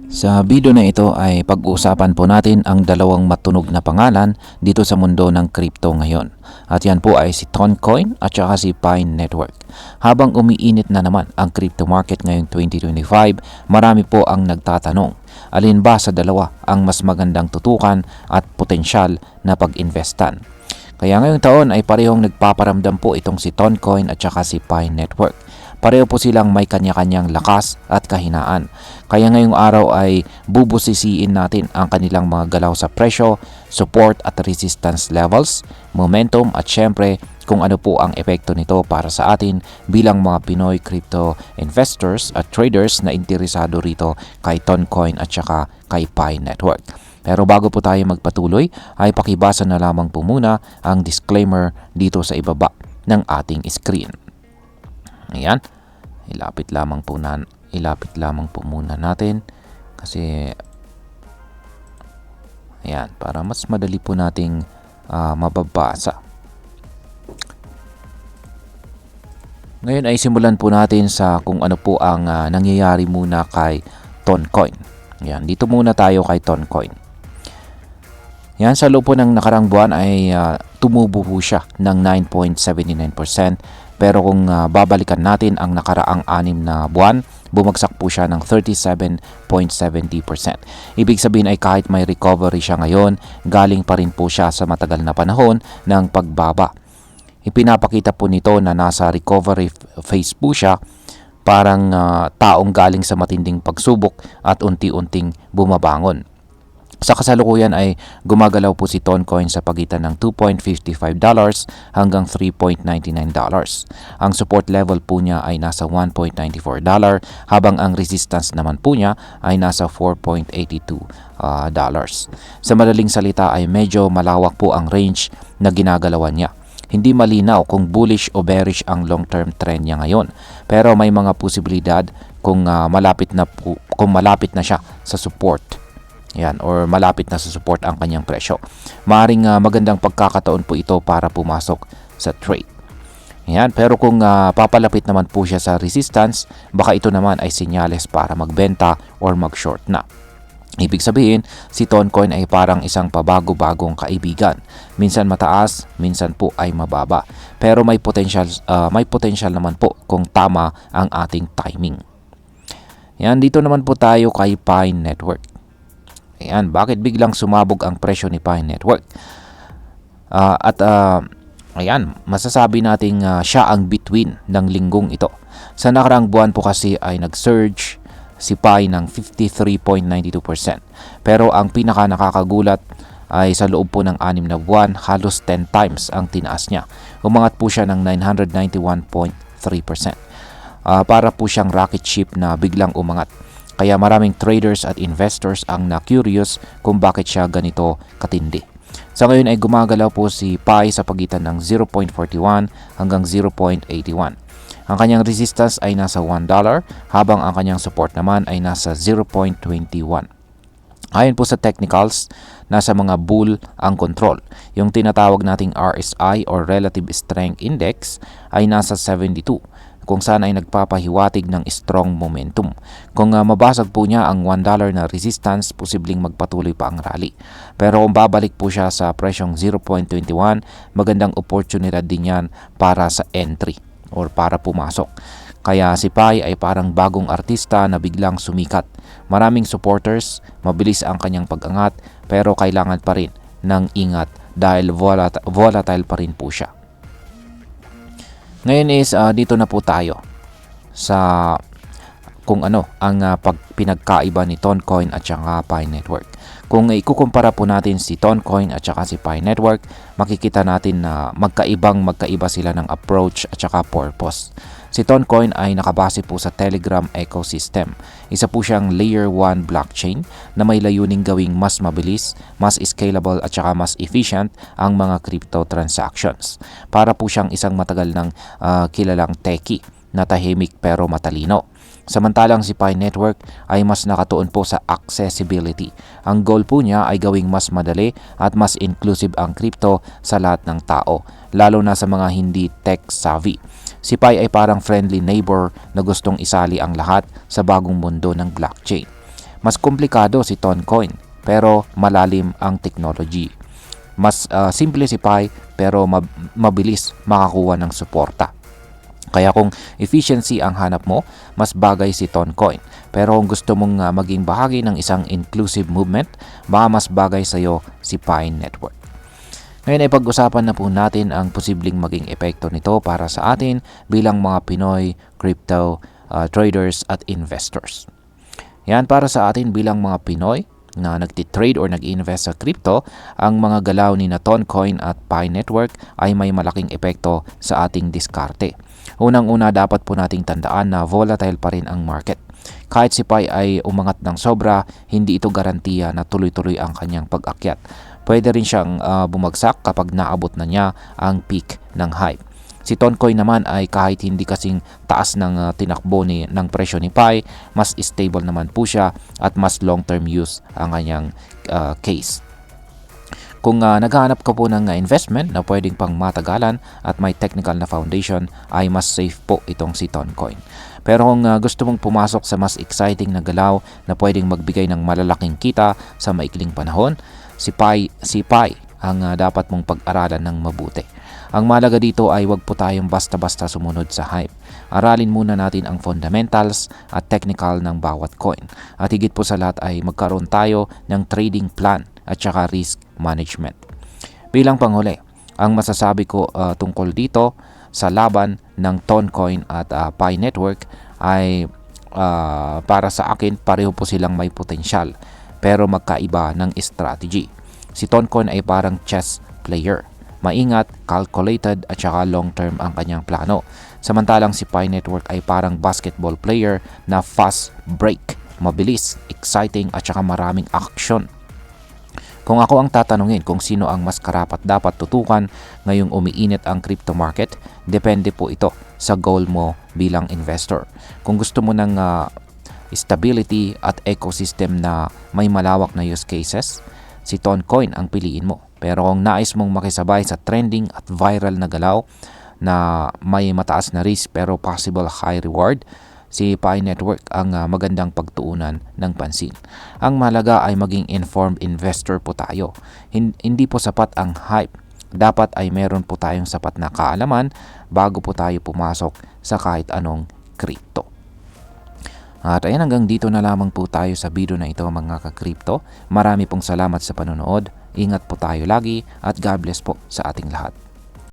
Sa video na ito ay pag-uusapan po natin ang dalawang matunog na pangalan dito sa mundo ng crypto ngayon. At yan po ay si Toncoin at saka si Pine Network. Habang umiinit na naman ang crypto market ngayong 2025, marami po ang nagtatanong, alin ba sa dalawa ang mas magandang tutukan at potensyal na pag-investan? Kaya ngayong taon ay parehong nagpaparamdam po itong si Toncoin at saka si Pine Network. Pareho po silang may kanya-kanyang lakas at kahinaan. Kaya ngayong araw ay bubusisiin natin ang kanilang mga galaw sa presyo, support at resistance levels, momentum at syempre kung ano po ang epekto nito para sa atin bilang mga Pinoy crypto investors at traders na interesado rito kay Toncoin at saka kay Pi Network. Pero bago po tayo magpatuloy ay pakibasa na lamang po muna ang disclaimer dito sa ibaba ng ating screen. Ayan, ilapit lamang po muna natin kasi ayan, para mas madali po nating mababasa. Ngayon ay simulan po natin sa kung ano po ang nangyayari muna kay Toncoin. Ayan, dito muna tayo kay Toncoin. Yan, sa loob po ng nakarang buwan ay tumubo po siya ng 9.79%. Pero kung babalikan natin ang nakaraang 6 na buwan, bumagsak po siya ng 37.70%. Ibig sabihin ay kahit may recovery siya ngayon, galing pa rin po siya sa matagal na panahon ng pagbaba. Ipinapakita po nito na nasa recovery phase po siya, parang taong galing sa matinding pagsubok at unti-unting bumabangon. Sa kasalukuyan ay gumagalaw po si Toncoin sa pagitan ng $2.55 hanggang $3.99. Ang support level po niya ay nasa $1.94 habang ang resistance naman po niya ay nasa $4.82. Sa madaling salita ay medyo malawak po ang range na ginagalawan niya. Hindi malinaw kung bullish o bearish ang long-term trend niya ngayon. Pero may mga posibilidad kung malapit na siya sa support. Yan, or malapit na sa support ang kanyang presyo. Maaring magandang pagkakataon po ito para pumasok sa trade. Yan, pero kung papalapit naman po siya sa resistance, baka ito naman ay senyales para magbenta or mag-short na. Ibig sabihin, si Toncoin ay parang isang pabago-bagong kaibigan. Minsan mataas, minsan po ay mababa. Pero may potential naman po kung tama ang ating timing. Yan, dito naman po tayo kay Pine Network. Ayan, bakit biglang sumabog ang presyo ni Pine Network? Ayan, masasabi nating siya ang between ng linggong ito. Sa nakarang buwan po kasi ay nag-surge si Pi ng 53.92%. Pero ang pinaka nakakagulat ay sa loob po ng 6 na buwan, halos 10 times ang tinaas niya. Umangat po siya ng 991.3%. Para po siyang rocket ship na biglang umangat. Kaya maraming traders at investors ang na-curious kung bakit siya ganito katindi. Sa ngayon ay gumagalaw po si Pi sa pagitan ng 0.41 hanggang 0.81. Ang kanyang resistance ay nasa $1 habang ang kanyang support naman ay nasa 0.21. Ayon po sa technicals, nasa mga bull ang control. Yung tinatawag nating RSI or Relative Strength Index ay nasa 72. Kung saan ay nagpapahiwatig ng strong momentum. Kung mabasag po niya ang $1 na resistance, posibleng magpatuloy pa ang rally. Pero kung babalik po siya sa presyong 0.21, magandang oportunidad din yan para sa entry or para pumasok. Kaya si Pi ay parang bagong artista na biglang sumikat. Maraming supporters, mabilis ang kanyang pag-angat, pero kailangan pa rin ng ingat dahil volatile pa rin po siya. Ngayon is dito na po tayo sa kung ano ang pinagkaiba ni Toncoin at saka Pi Network. Kung ikukumpara po natin si Toncoin at saka si Pi Network, makikita natin na magkaiba sila ng approach at saka purpose. Si Toncoin ay nakabase po sa Telegram ecosystem. Isa po siyang layer 1 blockchain na may layuning gawing mas mabilis, mas scalable at saka mas efficient ang mga crypto transactions. Para po siyang isang matagal ng kilalang techie na tahimik pero matalino. Samantalang si Pi Network ay mas nakatuon po sa accessibility. Ang goal po niya ay gawing mas madali at mas inclusive ang crypto sa lahat ng tao, lalo na sa mga hindi tech savvy. Si Pi ay parang friendly neighbor na gustong isali ang lahat sa bagong mundo ng blockchain. Mas komplikado si Toncoin pero malalim ang technology. Mas simple si Pi pero mabilis makakuha ng suporta. Kaya kung efficiency ang hanap mo, mas bagay si Toncoin. Pero kung gusto mong maging bahagi ng isang inclusive movement, baka mas bagay sa'yo si Pi Network. Ngayon ay pag-usapan na po natin ang posibleng maging epekto nito para sa atin bilang mga Pinoy crypto traders at investors. Yan, para sa atin bilang mga Pinoy na nagtitrade or nag-invest sa crypto, ang mga galaw ni na Toncoin at Pi Network ay may malaking epekto sa ating diskarte. Unang-una, dapat po nating tandaan na volatile pa rin ang market. Kahit si Pi ay umangat ng sobra, hindi ito garantiya na tuloy-tuloy ang kanyang pag-akyat. Pwede rin siyang bumagsak kapag naabot na niya ang peak ng hype. Si Toncoin naman ay kahit hindi kasing taas ng tinakbo ng presyo ni Pi, mas stable naman po siya at mas long-term use ang kanyang case. Kung naghahanap ka po ng investment na pwedeng pang matagalan at may technical na foundation, ay mas safe po itong si Toncoin. Pero kung gusto mong pumasok sa mas exciting na galaw na pwedeng magbigay ng malalaking kita sa maikling panahon, si Pi ang dapat mong pag-aralan ng mabuti. Ang mahalaga dito ay wag po tayong basta-basta sumunod sa hype. Aralin muna natin ang fundamentals at technical ng bawat coin. At higit po sa lahat ay magkaroon tayo ng trading plan at saka risk management. Bilang panghuli, ang masasabi ko tungkol dito sa laban ng Toncoin at Pi Network ay para sa akin pareho po silang may potensyal pero magkaiba ng strategy. Si Toncoin ay parang chess player. Maingat, calculated at saka long term ang kanyang plano. Samantalang si Pi Network ay parang basketball player na fast break, mabilis, exciting at saka maraming action. Kung ako ang tatanungin kung sino ang mas karapat dapat tutukan ngayong umiinit ang crypto market, depende po ito sa goal mo bilang investor. Kung gusto mo ng stability at ecosystem na may malawak na use cases, si Toncoin ang piliin mo. Pero kung nais mong makisabay sa trending at viral na galaw na may mataas na risk pero possible high reward, si Pi Network ang magandang pagtuunan ng pansin. Ang mahalaga ay maging informed investor po tayo. Hindi po sapat ang hype. Dapat ay meron po tayong sapat na kaalaman bago po tayo pumasok sa kahit anong crypto. At ayan, hanggang dito na lamang po tayo sa video na ito mga ka-crypto. Marami pong salamat sa panonood. Ingat po tayo lagi at God bless po sa ating lahat.